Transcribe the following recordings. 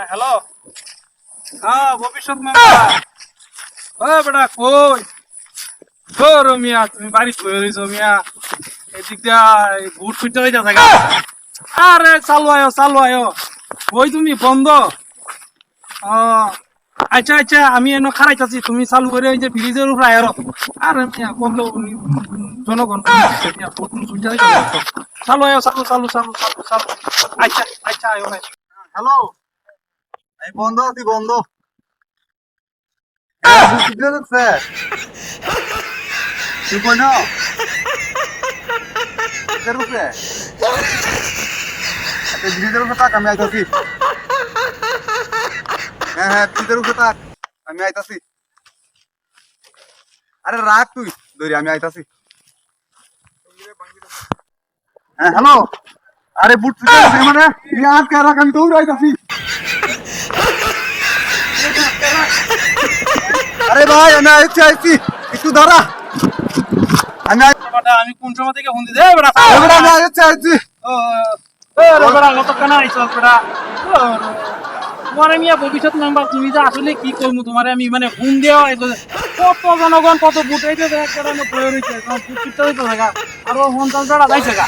Hello. হ্যাঁ, ভবিষ্যৎ member. ও বেটা কই? ও রমিয়া, তুমি বাড়ি কই রইছো মিয়া? এদিক দিয়া ভোট ছুটতে হইতাছে গা। আরে চালু আয়ো। ওই তুমি বন্ধ। ও আচ্ছা আচ্ছা, আমি এনে খারাইতাছি, তুমি চালু করে ওই যে ব্রিজের উপরে আয়ো। আরে মিয়া বন্ধ জনগণ ভোট ছুটতে হইতাছে। চালু আয়ো, চালু। আচ্ছা আচ্ছা আয়ো ভাই। হ্যালো, আমি বন্ধ আছি বন্ধ। বুঝতে যাচ্ছে তুই কই না এর উপরে ব্রিজের উপরে থাক, আমি আইতাছি। হ্যাঁ ব্রিজের উপরে থাক, আমি আইতাছি। আরে রাখ তুই ধরি, আমি আইতাছি। হ্যাঁ হ্যালো, আরে বুট মানে আজকে রাখ, আমি দৌড় আইতাছি। আরে ভাই আমি আইছি একটু দাঁড়া। আমি কোন সময় থেকে ফোন দিতে বেটা? আমি আইছি। তোমার মিয়া ভবিষ্যৎ মেম্বার, তুমি যে আসলে কি করবো তোমার আমি মানে ফোন দেওয়া কত জনগণ কত ভোট হইতে আরো 50 বেড়া যাইছে গা।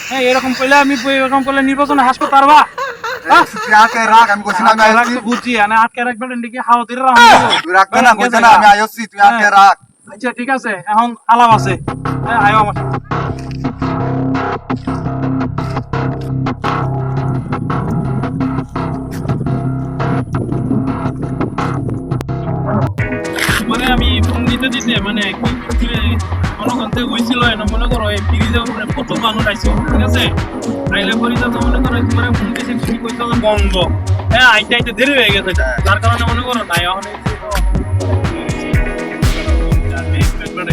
হ্যাঁ এরকম করলে আমি এরকম করলে নির্বাচনে হাসতে পারবা? রাখ, আমি বলছি না আমি আইছি। বুঝছি আটকে রাখবেন এদিকে হাওয়া দিয়ে তুই রাখবে না, বলছে না আমি আইছি, তুই আটকে রাখ। আচ্ছা ঠিক আছে, এখন আলাপ আছে। হ্যাঁ আয়ো আমার সাথে। মানে আমি ফোন দিতে মানে জনগণ থেকে হয়েছিল না, মনে করো এই ব্রিজের উপরে কত মানুষ আইছে, ঠিক আছে? আইলে পরিচয় মনে করো তোমার ফোন দিয়েছে তুমি কইতে বন্ধ। হ্যাঁ আইতে দেরি হয়ে গেছে, তার কারণে মনে করো নাই এখন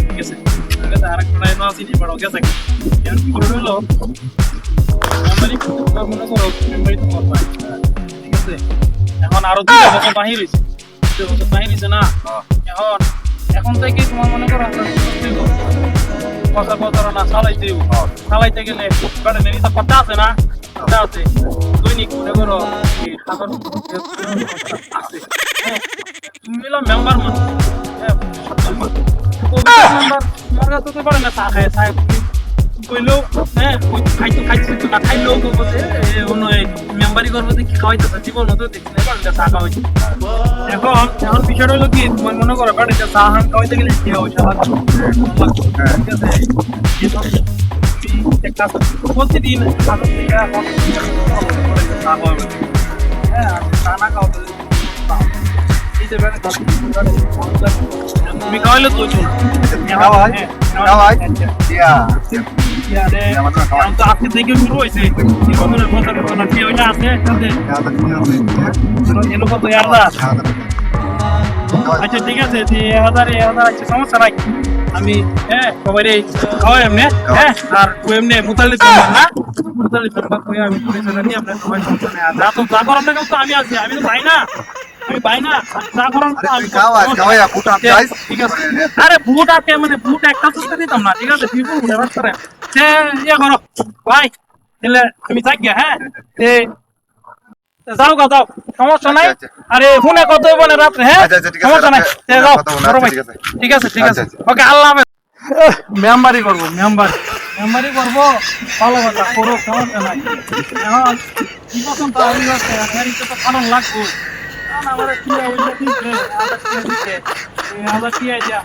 ঠিক আছে। আরেকটা আছে বড় গেছে হলো মনে করো ঠিক আছে। এখন আরো 2 বছর বাহির হয়েছে, 2 বছর বাহির হয়েছে না। এখন থেকে তোমার মনে করো কথা প্রচারণা চালাইতে গেলে কথা আছে না, কথা আছে দৈনিক মনে করো তুমি হলো মেম্বার মানুষ। মেম্বার তোমার কাছে তো পারে না, চা খায় চা কইলেও হ্যাঁ খাইছো না খাইলেও মেম্বারি করবো কি খাওয়াইতেছে জীবন তো দেখছি না বাড়িতে চা খাওয়াইছে। এখন বিষয়টা হলো কি, তোমার মনে করো বাড়িতে চা হান খাওয়াইতে গেলে ঠিক আছে প্রতিদিন চা খাওয়াবে। হ্যাঁ চা না খাওয়াতে তুমি খাওয়াইলে তো আজকে থেকে শুরু হয়েছে আচ্ছা ঠিক আছে, 1000 আচ্ছা সমস্যা নাই। আমি হ্যাঁ সবাই খাওয়াই এমনি। হ্যাঁ আর এমনি মুতালিব না মুতালিব আমি আপনার সবাই সমস্যা নেই। যা তো যা করার তো আমি আছি, আমি তো ভাই না, আমি ভাই না যা করার ঠিক আছে। আরে বুট আছে মানে বুট একটা তো দিতাম না, ঠিক আছে? ইয়ে করো ভাই, তাহলে আমি যাই গিয়া। হ্যাঁ যাও যাও সমস্যা নাই। আরে ফোনে কত হইব না রাত্রে। হ্যাঁ সমস্যা নাই, যাও ঠিক আছে ওকে আল্লাহ হাফেজ। মেম্বারি করবো ভালো কথা করো, সমস্যা নাই। এখন কি পছন্দ তো কারণ লাগবো আমার কি আইডিয়া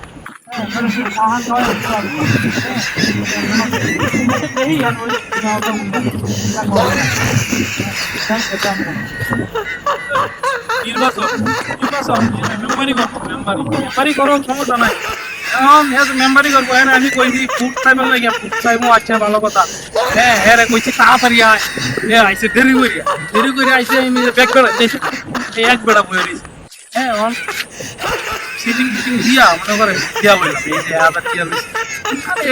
মেম্বারি করো সমস্যা নাই। এখন মেম্বারি করবো। হ্যাঁ আমি কইছি ফুড চাইবার লাগে, ফুড চাইবো আচ্ছা ভালো কথা। হ্যাঁ হ্যাঁ কইছি তাড়াতাড়ি আইসে দেরি করে আইসে আমি ব্যাগ বেড়াইছি এক বেড়া বয়ে রয়েছি। হ্যাঁ এখন সিটিং দিয়া মনে করে দিয়া বললাম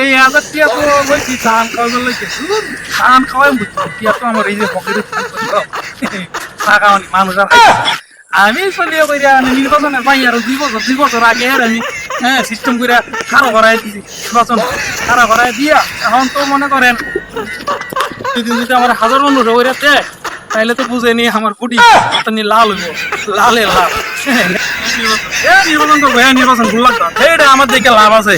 এই 1000 টিয়া তো বলছি ধান খাওয়াবার লাগে, ধান খাওয়াই বুঝছি টিয়া তো আমার এই যে পকেটে চা খাওয়ানি মানুষ আর আমি চলিয়ে কইরা নির্বাচনের পাই আর 2 বছর আগে আর আমি হ্যাঁ সিস্টেম করে খারাপ করাই দিছি, নির্বাচন খারাপ করাই দিয়া এখন তো মনে করেন প্রতিদিন যদি আমার 1000 মানুষ ওইরা দেয় তাহলে তো বুঝে নি আমার গুটি নি লাল হইব লালে লাল নির্বাচন করবো, নির্বাচন ভুল লাগতো, আমার দিকে লাভ আছে।